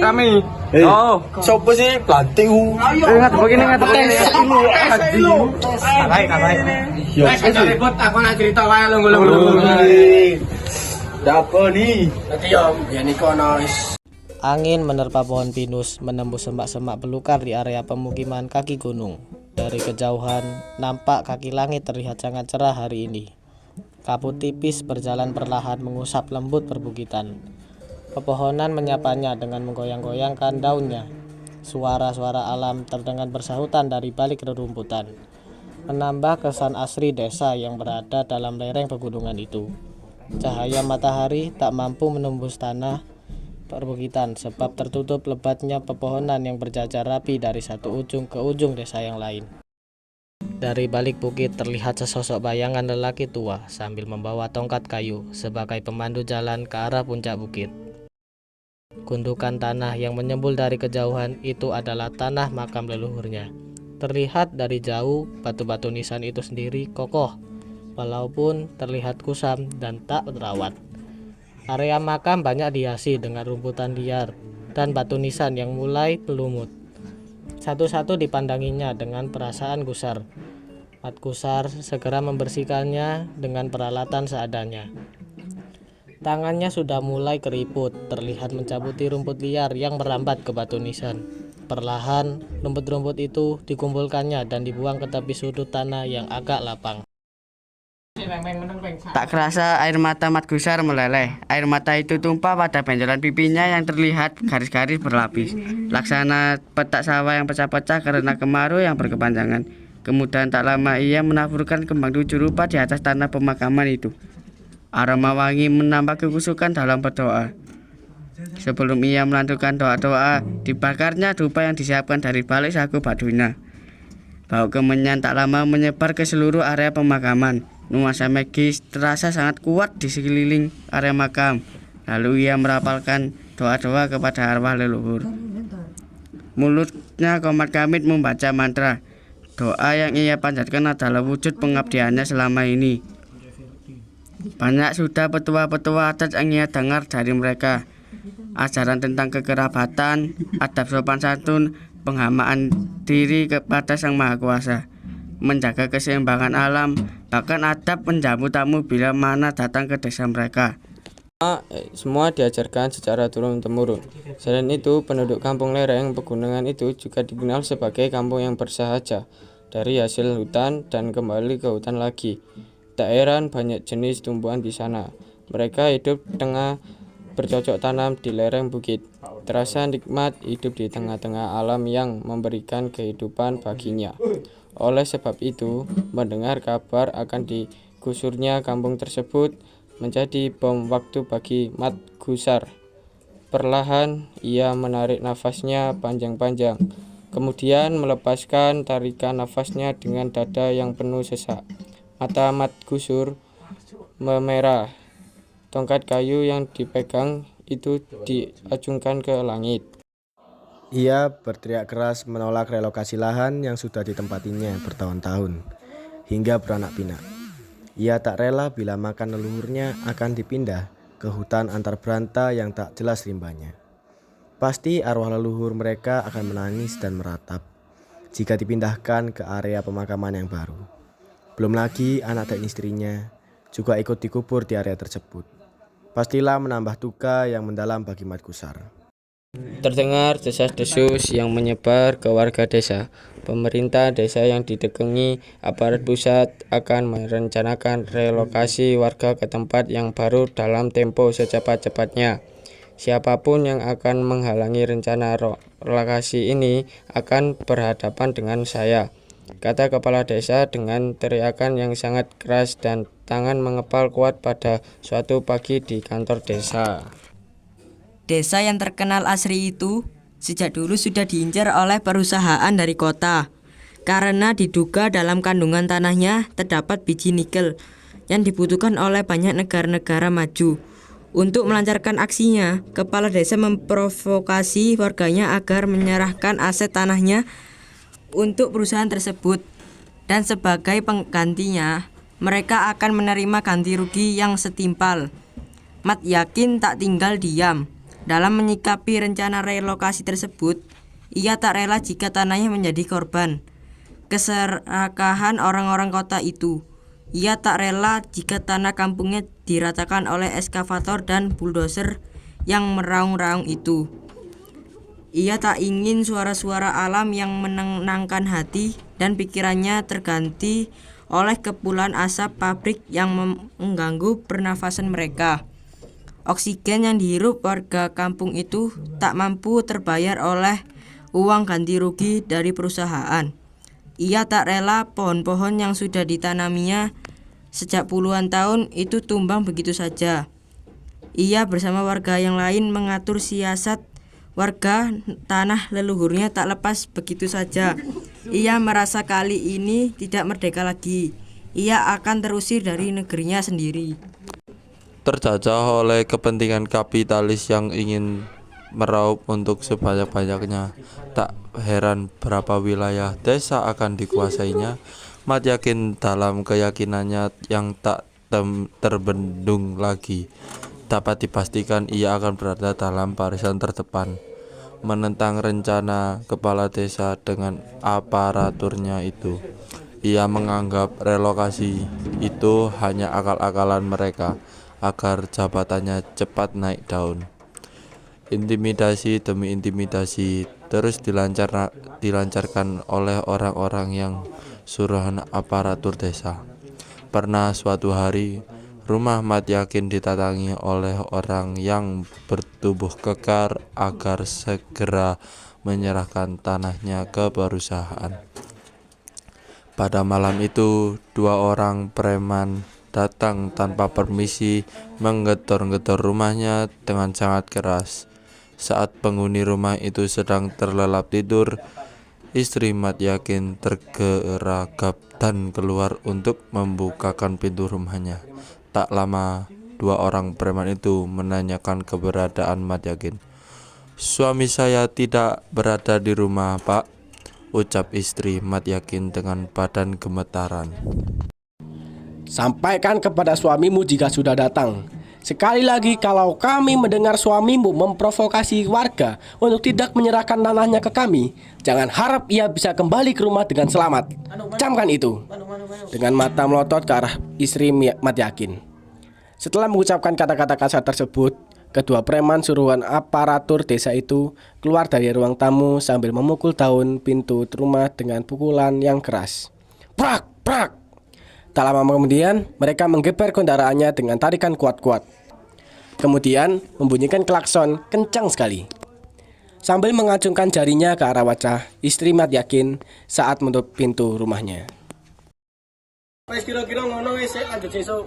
Kami. Oh, sopo sih pelatih? Ingat begini ingat begini. Ribut aku nak cerita wae lho. Dapo nih. Nanti yo biyen iku ono Angin menerpa pohon pinus, menembus semak-semak belukar di area pemukiman kaki gunung. Dari kejauhan, nampak kaki langit terlihat sangat cerah hari ini. Kabut tipis berjalan perlahan mengusap lembut perbukitan. Pepohonan menyapanya dengan menggoyang-goyangkan daunnya. Suara-suara alam terdengar bersahutan dari balik rerumputan, menambah kesan asri desa yang berada dalam lereng pegunungan itu. Cahaya matahari tak mampu menembus tanah perbukitan sebab tertutup lebatnya pepohonan yang berjajar rapi dari satu ujung ke ujung desa yang lain. Dari balik bukit terlihat sesosok bayangan lelaki tua sambil membawa tongkat kayu sebagai pemandu jalan ke arah puncak bukit. Gundukan tanah yang menyembul dari kejauhan itu adalah tanah makam leluhurnya. Terlihat dari jauh batu-batu nisan itu sendiri kokoh, walaupun terlihat kusam dan tak terawat. Area makam banyak dihiasi dengan rumputan liar dan batu nisan yang mulai pelumut. Satu-satu dipandanginya dengan perasaan gusar. Mat Gusar segera membersihkannya dengan peralatan seadanya. Tangannya sudah mulai keriput, terlihat mencabuti rumput liar yang merambat ke batu nisan. Perlahan, rumput-rumput itu dikumpulkannya dan dibuang ke tepi sudut tanah yang agak lapang. Tak kerasa air mata Mat Gusar meleleh. Air mata itu tumpah pada benjolan pipinya yang terlihat garis-garis berlapis, laksana petak sawah yang pecah-pecah karena kemarau yang berkepanjangan. Kemudian tak lama ia menaburkan kembang tujuh rupa di atas tanah pemakaman itu. Aroma wangi menambah kekusukan dalam berdoa. Sebelum ia melanjutkan doa-doa, dibakarnya dupa yang disiapkan dari balik saku baduina. Bau kemenyan tak lama menyebar ke seluruh area pemakaman. Nuansa magis terasa sangat kuat di sekeliling area makam. Lalu ia merapalkan doa-doa kepada arwah leluhur. Mulutnya Komat Kamit membaca mantra. Doa yang ia panjatkan adalah wujud pengabdiannya selama ini. Banyak sudah petua-petua adat yang ia dengar dari mereka. Ajaran tentang kekerabatan, adab sopan santun, penghamaan diri kepada Sang Maha Kuasa, menjaga keseimbangan alam, bahkan adab menjamu tamu bila mana datang ke desa mereka. Semua diajarkan secara turun-temurun. Selain itu, penduduk kampung lereng pegunungan itu juga dikenal sebagai kampung yang bersahaja dari hasil hutan dan kembali ke hutan lagi. Tak heran banyak jenis tumbuhan di sana. Mereka hidup tengah bercocok tanam di lereng bukit. Terasa nikmat hidup di tengah-tengah alam yang memberikan kehidupan baginya. Oleh sebab itu, mendengar kabar akan digusurnya kampung tersebut menjadi bom waktu bagi Mat Gusar. Perlahan ia menarik nafasnya panjang-panjang, kemudian melepaskan tarikan nafasnya dengan dada yang penuh sesak. Mata Mat Gusar memerah. Tongkat kayu yang dipegang itu diacungkan ke langit. Ia berteriak keras menolak relokasi lahan yang sudah ditempatinya bertahun-tahun, hingga beranak pinak. Ia tak rela bila makam leluhurnya akan dipindah ke hutan antar beranta yang tak jelas limbahnya. Pasti arwah leluhur mereka akan menangis dan meratap jika dipindahkan ke area pemakaman yang baru. Belum lagi anak dan istrinya juga ikut dikubur di area tersebut. Pastilah menambah duka yang mendalam bagi Mat Gusar. Terdengar desas-desus yang menyebar ke warga desa. Pemerintah desa yang didekengi aparat pusat akan merencanakan relokasi warga ke tempat yang baru dalam tempo secepat-cepatnya. Siapapun yang akan menghalangi rencana relokasi ini akan berhadapan dengan saya, kata kepala desa dengan teriakan yang sangat keras dan tangan mengepal kuat pada suatu pagi di kantor desa. Desa yang terkenal asri itu sejak dulu sudah diincar oleh perusahaan dari kota karena diduga dalam kandungan tanahnya terdapat biji nikel yang dibutuhkan oleh banyak negara-negara maju. Untuk melancarkan aksinya, kepala desa memprovokasi warganya agar menyerahkan aset tanahnya untuk perusahaan tersebut, dan sebagai penggantinya mereka akan menerima ganti rugi yang setimpal. Mat yakin tak tinggal diam. Dalam menyikapi rencana relokasi tersebut, ia tak rela jika tanahnya menjadi korban keserakahan orang-orang kota itu. Ia tak rela jika tanah kampungnya diratakan oleh eskavator dan bulldozer yang meraung-raung itu. Ia tak ingin suara-suara alam yang menenangkan hati dan pikirannya terganti oleh kepulan asap pabrik yang mengganggu pernafasan mereka. Oksigen yang dihirup warga kampung itu tak mampu terbayar oleh uang ganti rugi dari perusahaan. Ia tak rela pohon-pohon yang sudah ditanaminya sejak puluhan tahun itu tumbang begitu saja. Ia bersama warga yang lain mengatur siasat warga tanah leluhurnya tak lepas begitu saja. Ia merasa kali ini tidak merdeka lagi. Ia akan terusir dari negerinya sendiri. Terjajah oleh kepentingan kapitalis yang ingin meraup untuk sebanyak-banyaknya. Tak heran berapa wilayah desa akan dikuasainya. Mat yakin dalam keyakinannya yang tak terbendung lagi. Dapat dipastikan ia akan berada dalam barisan terdepan, menentang rencana kepala desa dengan aparaturnya itu. Ia menganggap relokasi itu hanya akal-akalan mereka agar jabatannya cepat naik daun. Intimidasi demi intimidasi terus dilancarkan oleh orang-orang yang suruhan aparatur desa. Pernah suatu hari, rumah Mat Yakin ditatangi oleh orang yang bertubuh kekar agar segera menyerahkan tanahnya ke perusahaan. Pada malam itu, 2 orang preman datang tanpa permisi menggedor-gedor rumahnya dengan sangat keras. Saat penghuni rumah itu sedang terlelap tidur, istri Mat Yakin tergeragap dan keluar untuk membukakan pintu rumahnya. Tak lama, 2 orang preman itu menanyakan keberadaan Mat Yakin. "Suami saya tidak berada di rumah, Pak," ucap istri Mat Yakin dengan badan gemetaran. "Sampaikan kepada suamimu jika sudah datang. Sekali lagi, kalau kami mendengar suamimu memprovokasi warga untuk tidak menyerahkan tanahnya ke kami, jangan harap ia bisa kembali ke rumah dengan selamat. Camkan itu." Dengan mata melotot ke arah istri Mat Yakin. Setelah mengucapkan kata-kata kasar tersebut, kedua preman suruhan aparatur desa itu keluar dari ruang tamu sambil memukul daun pintu rumah dengan pukulan yang keras. Prak, prak. Tak lama kemudian, mereka menggeber kendaraannya dengan tarikan kuat-kuat. Kemudian membunyikan klakson kencang sekali. Sambil mengacungkan jarinya ke arah wajah istri Mat Yakin saat menutup pintu rumahnya. Wes kira-kira ngono wis lanjut sesuk.